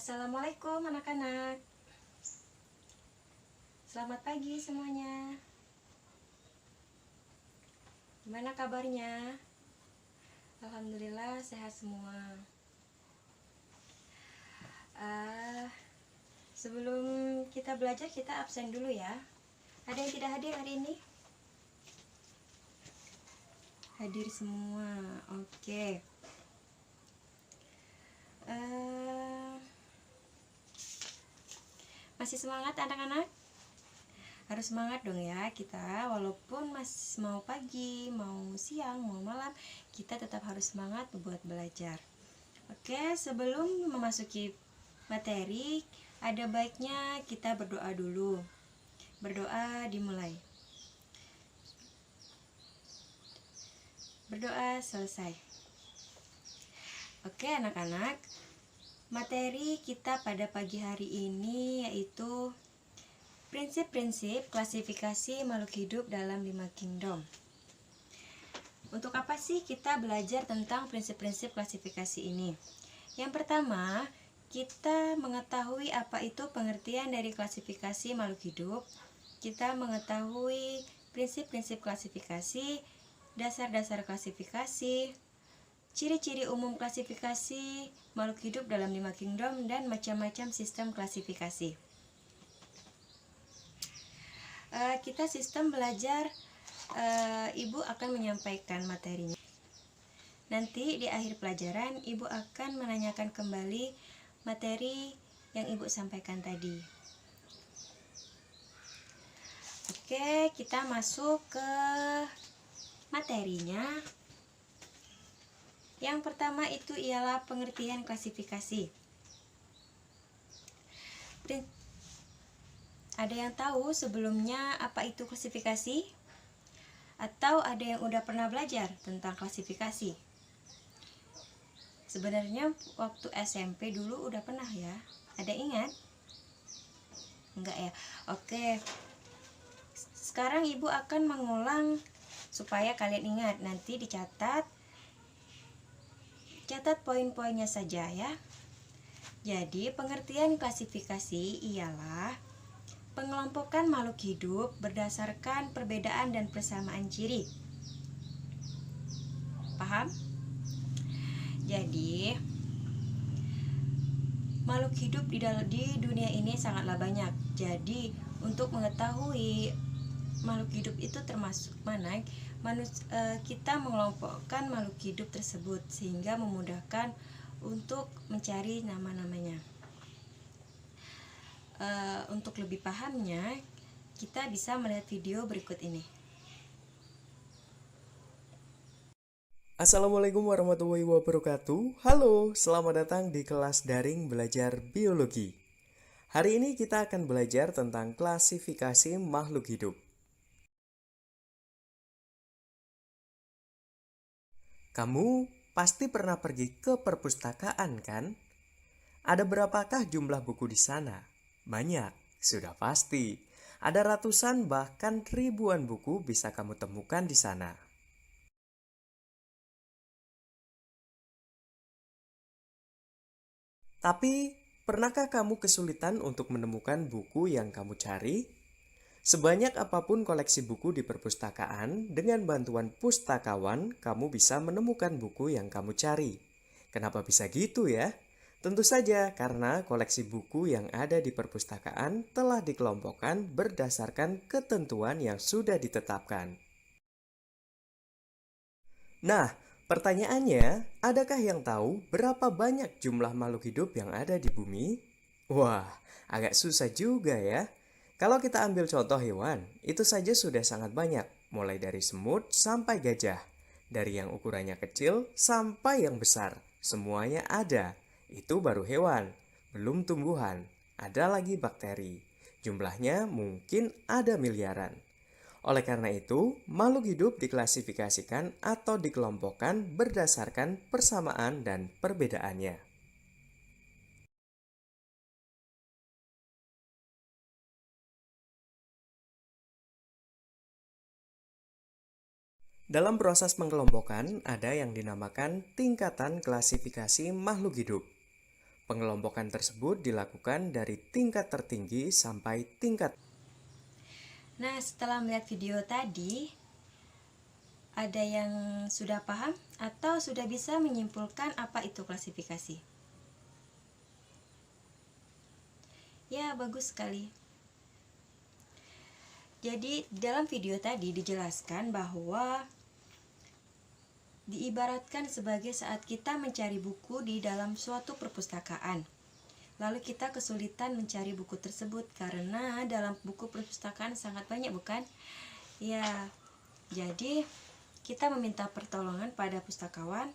Assalamualaikum anak-anak. Selamat pagi semuanya. Gimana kabarnya? Alhamdulillah sehat semua. Sebelum kita belajar, kita absen dulu ya. Ada yang tidak hadir hari ini? Hadir semua. Oke. Masih semangat anak-anak? Harus semangat dong ya kita, walaupun masih mau pagi, mau siang, mau malam, kita tetap harus semangat buat belajar. Oke, sebelum memasuki materi, ada baiknya kita berdoa dulu. Berdoa dimulai. Berdoa selesai. Oke anak-anak, materi kita pada pagi hari ini yaitu prinsip-prinsip klasifikasi makhluk hidup dalam 5 kingdom. Untuk apa sih kita belajar tentang prinsip-prinsip klasifikasi ini? Yang pertama, kita mengetahui apa itu pengertian dari klasifikasi makhluk hidup. Kita mengetahui prinsip-prinsip klasifikasi, dasar-dasar klasifikasi, ciri-ciri umum klasifikasi makhluk hidup dalam 5 kingdom, dan macam-macam sistem klasifikasi. Kita sistem belajar, Ibu akan menyampaikan materinya. Nanti di akhir pelajaran Ibu akan menanyakan kembali materi yang Ibu sampaikan tadi. Oke, kita masuk ke materinya. Yang pertama itu ialah pengertian klasifikasi. Ada yang tahu sebelumnya apa itu klasifikasi? Atau ada yang udah pernah belajar tentang klasifikasi? Sebenarnya waktu SMP dulu udah pernah ya. Ada ingat? Enggak ya? Oke. Sekarang Ibu akan mengulang supaya kalian ingat. Nanti dicatat. Catat poin-poinnya saja ya. Jadi pengertian klasifikasi ialah pengelompokan makhluk hidup berdasarkan perbedaan dan persamaan ciri. Paham? Jadi makhluk hidup di dunia ini sangatlah banyak. Jadi untuk mengetahui makhluk hidup itu termasuk mana, kita mengelompokkan makhluk hidup tersebut sehingga memudahkan untuk mencari nama-namanya. Untuk lebih pahamnya, kita bisa melihat video berikut ini. Assalamualaikum warahmatullahi wabarakatuh. Halo, selamat datang di kelas daring belajar biologi. Hari ini kita akan belajar tentang klasifikasi makhluk hidup. Kamu pasti pernah pergi ke perpustakaan kan? Ada berapakah jumlah buku di sana? Banyak, sudah pasti. Ada ratusan bahkan ribuan buku bisa kamu temukan di sana. Tapi, pernahkah kamu kesulitan untuk menemukan buku yang kamu cari? Sebanyak apapun koleksi buku di perpustakaan, dengan bantuan pustakawan, kamu bisa menemukan buku yang kamu cari. Kenapa bisa gitu ya? Tentu saja karena koleksi buku yang ada di perpustakaan telah dikelompokkan berdasarkan ketentuan yang sudah ditetapkan. Nah, pertanyaannya, adakah yang tahu berapa banyak jumlah makhluk hidup yang ada di bumi? Wah, agak susah juga ya. Kalau kita ambil contoh hewan, itu saja sudah sangat banyak, mulai dari semut sampai gajah. Dari yang ukurannya kecil sampai yang besar, semuanya ada. Itu baru hewan, belum tumbuhan. Ada lagi bakteri. Jumlahnya mungkin ada miliaran. Oleh karena itu, makhluk hidup diklasifikasikan atau dikelompokkan berdasarkan persamaan dan perbedaannya. Dalam proses pengelompokan, ada yang dinamakan tingkatan klasifikasi makhluk hidup. Pengelompokan tersebut dilakukan dari tingkat tertinggi sampai tingkat. Nah, setelah melihat video tadi, ada yang sudah paham atau sudah bisa menyimpulkan apa itu klasifikasi? Ya, bagus sekali. Jadi, dalam video tadi dijelaskan bahwa diibaratkan sebagai saat kita mencari buku di dalam suatu perpustakaan. Lalu kita kesulitan mencari buku tersebut karena dalam buku perpustakaan sangat banyak, bukan? Ya, jadi kita meminta pertolongan pada pustakawan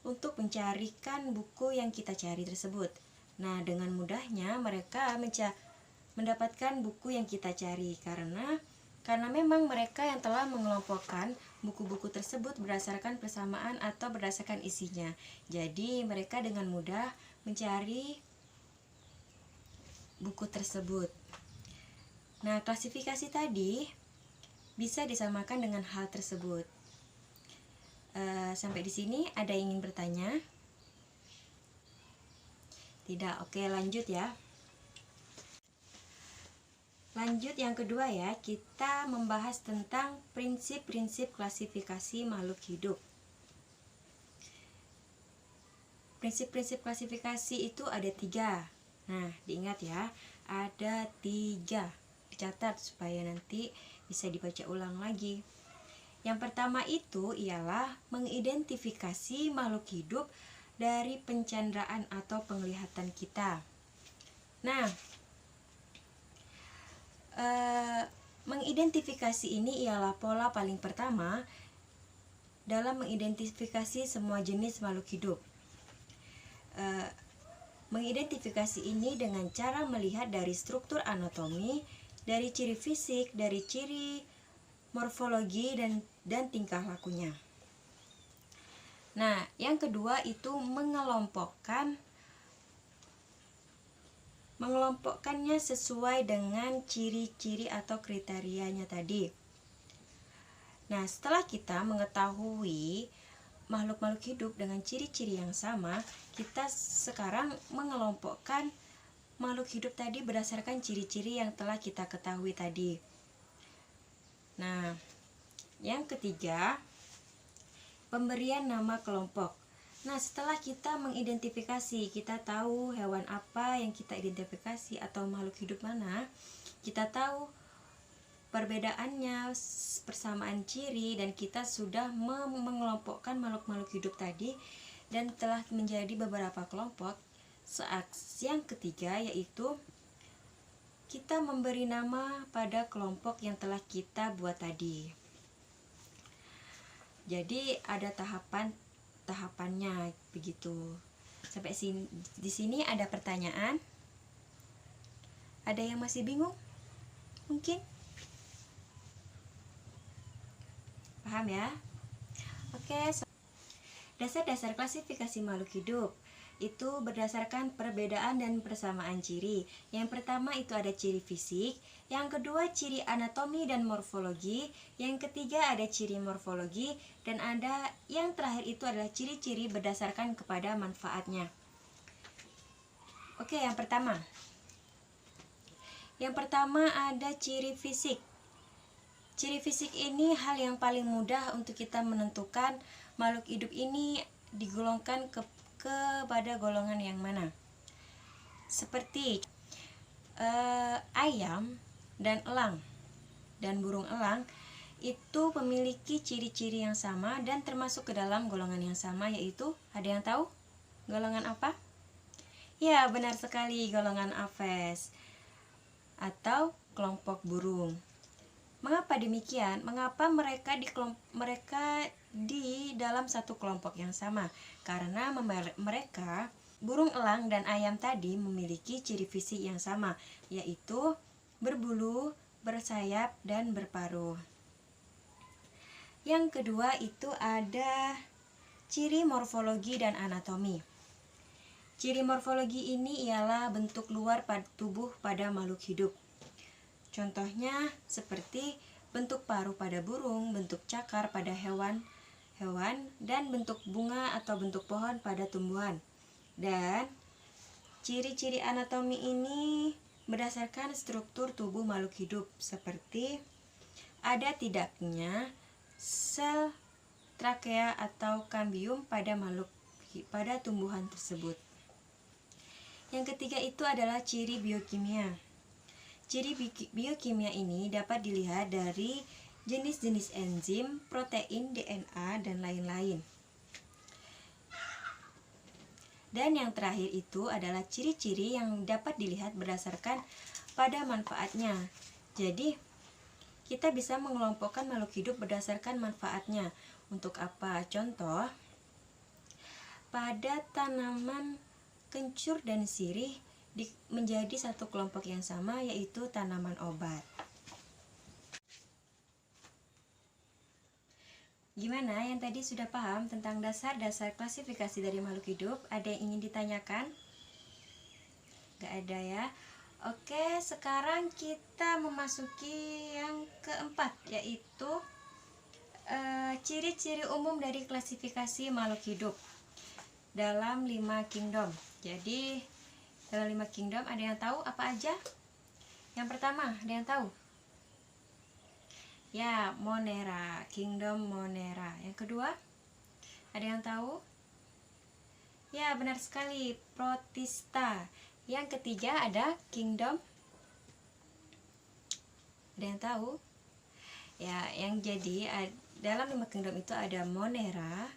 untuk mencarikan buku yang kita cari tersebut. Nah, dengan mudahnya mereka mendapatkan buku yang kita cari karena memang mereka yang telah mengelompokkan buku-buku tersebut berdasarkan persamaan atau berdasarkan isinya. Jadi mereka dengan mudah mencari buku tersebut. Nah, klasifikasi tadi bisa disamakan dengan hal tersebut. Sampai di sini ada yang ingin bertanya? Tidak, oke, lanjut ya. Lanjut yang kedua ya, kita membahas tentang prinsip-prinsip klasifikasi makhluk hidup. Prinsip-prinsip klasifikasi itu ada 3. Nah, diingat ya, ada 3. Dicatat supaya nanti bisa dibaca ulang lagi. Yang pertama itu ialah mengidentifikasi makhluk hidup dari pencanderaan atau penglihatan kita. Nah, mengidentifikasi ini ialah pola paling pertama dalam mengidentifikasi semua jenis makhluk hidup. Mengidentifikasi ini dengan cara melihat dari struktur anatomi, dari ciri fisik, dari ciri morfologi dan tingkah lakunya. Nah, yang kedua itu mengelompokkannya sesuai dengan ciri-ciri atau kriterianya tadi. Nah, setelah kita mengetahui makhluk-makhluk hidup dengan ciri-ciri yang sama, kita sekarang mengelompokkan makhluk hidup tadi berdasarkan ciri-ciri yang telah kita ketahui tadi. Nah, yang ketiga, pemberian nama kelompok. Nah, setelah kita mengidentifikasi, kita tahu hewan apa yang kita identifikasi atau makhluk hidup mana, kita tahu perbedaannya, persamaan ciri, dan kita sudah mengelompokkan makhluk-makhluk hidup tadi dan telah menjadi beberapa kelompok. Yang ketiga yaitu kita memberi nama pada kelompok yang telah kita buat tadi. Jadi ada tahapannya begitu. Sampai di sini ada pertanyaan? Ada yang masih bingung? Mungkin? Paham ya? Oke. Dasar-dasar klasifikasi makhluk hidup itu berdasarkan perbedaan dan persamaan ciri. Yang pertama itu ada ciri fisik, yang kedua ciri anatomi dan morfologi, yang ketiga ada ciri morfologi, dan ada yang terakhir itu adalah ciri-ciri berdasarkan kepada manfaatnya. Oke, yang pertama. Yang pertama ada ciri fisik. Ciri fisik ini hal yang paling mudah untuk kita menentukan makhluk hidup ini digolongkan kepada golongan yang mana. Seperti ayam dan elang dan burung elang itu memiliki ciri-ciri yang sama dan termasuk ke dalam golongan yang sama, yaitu ada yang tahu golongan apa? Ya, benar sekali, golongan Aves atau kelompok burung. Mengapa demikian? Mengapa mereka di dalam satu kelompok yang sama? Karena mereka, burung elang dan ayam tadi, memiliki ciri fisik yang sama, yaitu berbulu, bersayap, dan berparuh. Yang kedua itu ada ciri morfologi dan anatomi. Ciri morfologi ini ialah bentuk luar tubuh pada makhluk hidup. Contohnya seperti bentuk paruh pada burung, bentuk cakar pada hewan, dan bentuk bunga atau bentuk pohon pada tumbuhan. Dan Ciri-ciri anatomi ini berdasarkan struktur tubuh makhluk hidup, seperti ada tidaknya sel trakea atau kambium pada tumbuhan tersebut. Yang ketiga itu adalah ciri biokimia. Ciri biokimia ini dapat dilihat dari jenis-jenis enzim, protein, DNA, dan lain-lain. Dan yang terakhir itu adalah ciri-ciri yang dapat dilihat berdasarkan pada manfaatnya. Jadi, kita bisa mengelompokkan makhluk hidup berdasarkan manfaatnya. Untuk apa? Contoh, pada tanaman kencur dan sirih menjadi satu kelompok yang sama, yaitu tanaman obat. Gimana, yang tadi sudah paham tentang dasar-dasar klasifikasi dari makhluk hidup? Ada yang ingin ditanyakan? Gak ada ya. Oke, sekarang kita memasuki yang keempat, yaitu ciri-ciri umum dari klasifikasi makhluk hidup dalam 5 kingdom. Jadi dalam 5 kingdom ada yang tahu apa aja? Yang pertama, ada yang tahu? Ya, Monera, kingdom Monera. Yang kedua, ada yang tahu? Ya, benar sekali, Protista. Yang ketiga ada kingdom. Ada yang tahu? Ya, yang jadi dalam 5 kingdom itu ada Monera,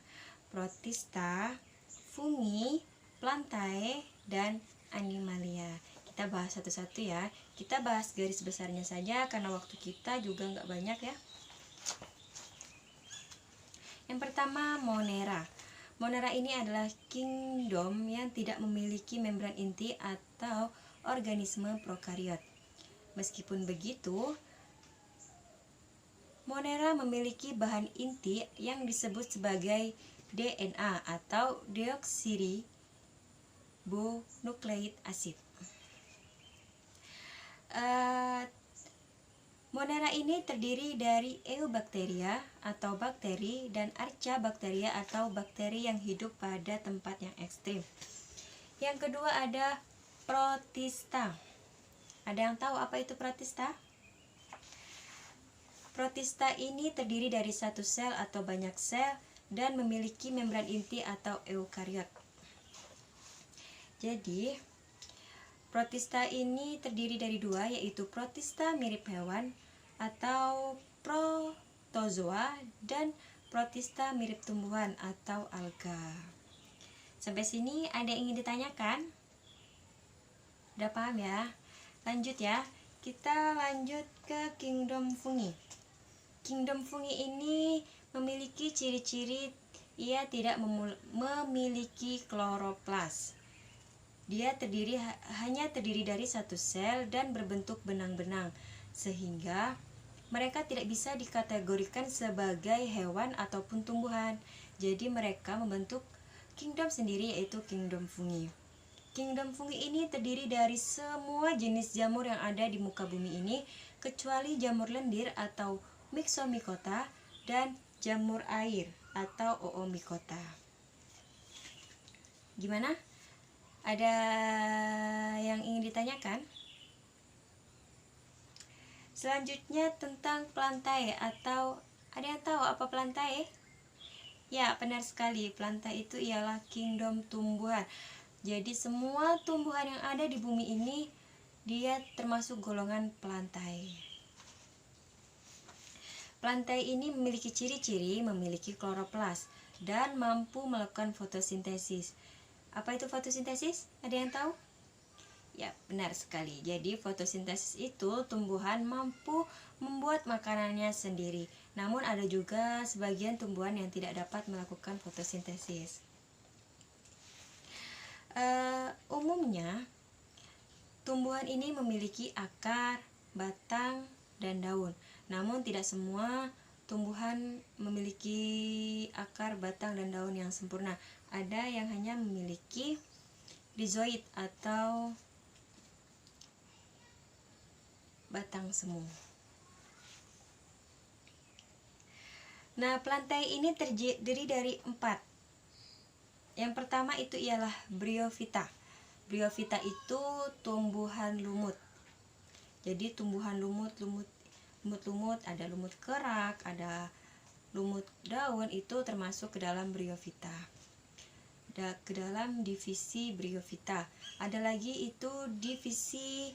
Protista, Fungi, Plantae, dan Animalia. Kita bahas satu-satu ya. Kita bahas garis besarnya saja karena waktu kita juga nggak banyak ya. Yang pertama, Monera. Monera ini adalah kingdom yang tidak memiliki membran inti atau organisme prokariot. Meskipun begitu, Monera memiliki bahan inti yang disebut sebagai DNA atau deoksiribonucleic acid. Monera ini terdiri dari Eubacteria atau bakteri dan Archaebacteria atau bakteri yang hidup pada tempat yang ekstrim. Yang kedua ada Protista. Ada yang tahu apa itu Protista? Protista ini terdiri dari satu sel atau banyak sel dan memiliki membran inti atau eukariot. Jadi, Protista ini terdiri dari dua, yaitu Protista mirip hewan atau protozoa dan Protista mirip tumbuhan atau alga. Sampai sini ada yang ingin ditanyakan? Udah paham ya? Lanjut ya. Kita lanjut ke kingdom fungi. Kingdom fungi ini memiliki ciri-ciri ia tidak memiliki kloroplas. Dia hanya terdiri dari satu sel dan berbentuk benang-benang, sehingga mereka tidak bisa dikategorikan sebagai hewan ataupun tumbuhan. Jadi mereka membentuk kingdom sendiri, yaitu kingdom fungi. Kingdom fungi ini terdiri dari semua jenis jamur yang ada di muka bumi ini, kecuali jamur lendir atau Myxomycota dan jamur air atau Oomycota. Gimana? Ada yang ingin ditanyakan? Selanjutnya tentang Plantae, atau ada yang tahu apa Plantae? Ya, benar sekali. Plantae itu ialah kingdom tumbuhan. Jadi semua tumbuhan yang ada di bumi ini dia termasuk golongan Plantae. Plantae ini memiliki ciri-ciri memiliki kloroplas dan mampu melakukan fotosintesis. Apa itu fotosintesis? Ada yang tahu? Ya, benar sekali. Jadi fotosintesis itu tumbuhan mampu membuat makanannya sendiri. Namun ada juga sebagian tumbuhan yang tidak dapat melakukan fotosintesis. Umumnya tumbuhan ini memiliki akar, batang, dan daun. Namun tidak semua tumbuhan memiliki akar, batang, dan daun yang sempurna. Ada yang hanya memiliki rhizoid atau batang semu. Nah, Plantae ini terdiri dari 4. Yang pertama itu ialah Bryophyta. Bryophyta itu tumbuhan lumut. Jadi tumbuhan lumut, ada lumut kerak, ada lumut daun, itu termasuk ke dalam Bryophyta. Ke dalam divisi Bryophyta. Ada lagi itu divisi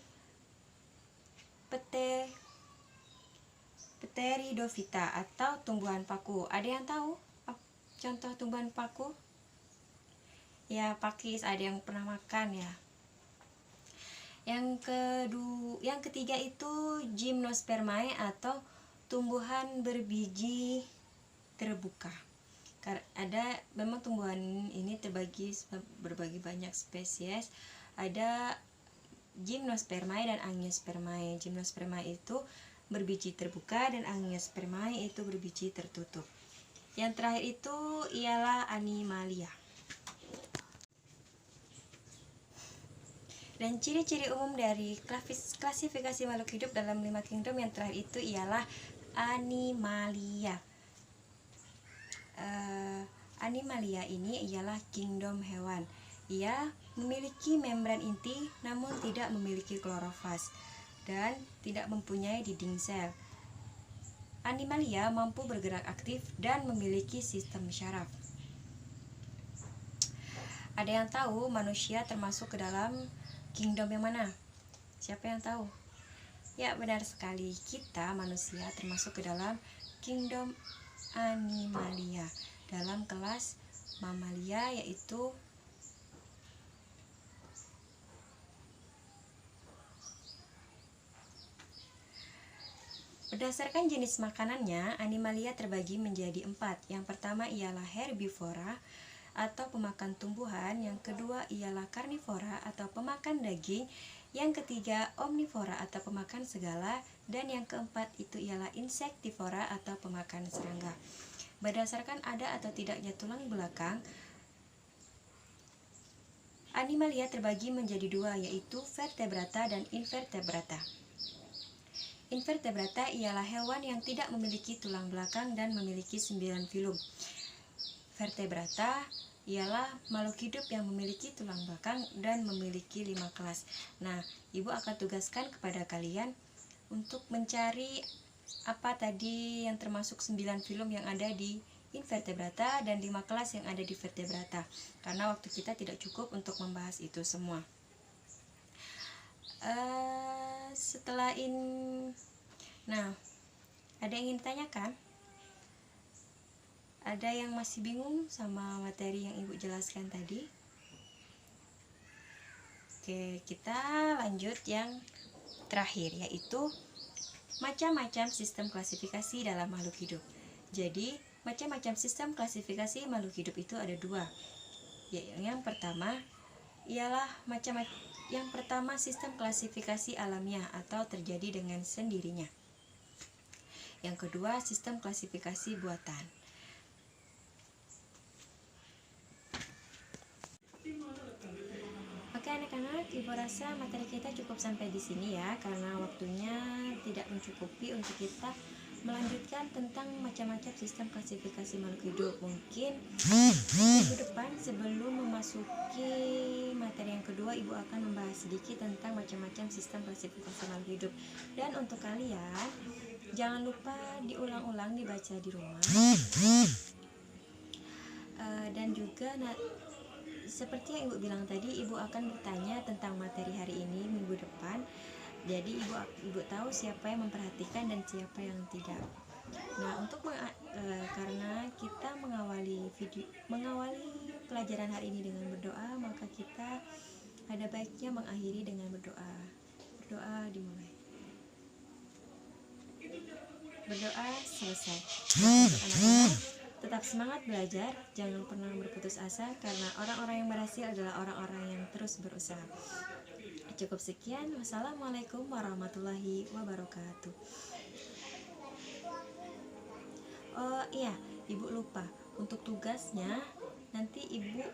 Pteridophyta atau tumbuhan paku. Ada yang tahu contoh tumbuhan paku? Ya, pakis, ada yang pernah makan ya. Yang ketiga itu Gymnospermae atau tumbuhan berbiji terbuka. Memang tumbuhan ini terbagi berbagai banyak spesies. Ada Gymnospermae dan Angiospermae. Gymnospermae itu berbiji terbuka dan Angiospermae itu berbiji tertutup. Yang terakhir itu ialah Animalia. Dan ciri-ciri umum dari klasifikasi makhluk hidup dalam 5 kingdom yang terakhir itu ialah Animalia. Animalia ini ialah kingdom hewan. Ia memiliki membran inti namun tidak memiliki klorofas dan tidak mempunyai dinding sel. Animalia mampu bergerak aktif dan memiliki sistem syaraf. Ada yang tahu manusia termasuk ke dalam kingdom yang mana? Siapa yang tahu? Ya, benar sekali. Kita manusia termasuk ke dalam kingdom Animalia. Dalam kelas Mamalia, yaitu berdasarkan jenis makanannya, Animalia terbagi menjadi 4. Yang pertama ialah herbivora atau pemakan tumbuhan, yang kedua ialah karnivora atau pemakan daging, yang ketiga omnivora atau pemakan segala, dan yang keempat itu ialah insektivora atau pemakan serangga. Berdasarkan ada atau tidaknya tulang belakang, Animalia terbagi menjadi 2, yaitu vertebrata dan invertebrata. Invertebrata ialah hewan yang tidak memiliki tulang belakang dan memiliki 9 filum. Vertebrata ialah makhluk hidup yang memiliki tulang belakang dan memiliki 5 kelas. Nah, Ibu akan tugaskan kepada kalian untuk mencari apa tadi yang termasuk 9 filum yang ada di invertebrata dan 5 kelas yang ada di vertebrata. Karena waktu kita tidak cukup untuk membahas itu semua. Nah, ada yang ingin ditanyakan? Ada yang masih bingung sama materi yang Ibu jelaskan tadi? Oke, kita lanjut yang terakhir, yaitu macam-macam sistem klasifikasi dalam makhluk hidup. Jadi, macam-macam sistem klasifikasi makhluk hidup itu ada 2. Yang pertama ialah sistem klasifikasi alamiah atau terjadi dengan sendirinya. Yang kedua, sistem klasifikasi buatan. Oke anak-anak, Ibu rasa materi kita cukup sampai di sini ya, karena waktunya tidak mencukupi untuk kita melanjutkan tentang macam-macam sistem klasifikasi makhluk hidup. Mungkin minggu depan sebelum memasuki materi yang kedua, Ibu akan membahas sedikit tentang macam-macam sistem klasifikasi makhluk hidup. Dan untuk kalian, jangan lupa diulang-ulang dibaca di rumah. Dan juga seperti yang Ibu bilang tadi, Ibu akan bertanya tentang materi hari ini minggu depan. Jadi Ibu tahu siapa yang memperhatikan dan siapa yang tidak. Nah, karena kita mengawali pelajaran hari ini dengan berdoa, maka kita ada baiknya mengakhiri dengan berdoa. Berdoa dimulai. Berdoa selesai. Untuk anak-anak, tetap semangat belajar, jangan pernah berputus asa, karena orang-orang yang berhasil adalah orang-orang yang terus berusaha. Cukup sekian. Wassalamualaikum warahmatullahi wabarakatuh. Oh iya, Ibu lupa, untuk tugasnya nanti Ibu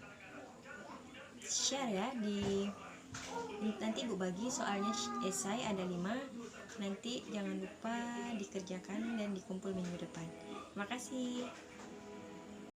share ya, nanti Ibu bagi soalnya esai ada 5. Nanti jangan lupa dikerjakan dan dikumpul minggu depan. Terima kasih.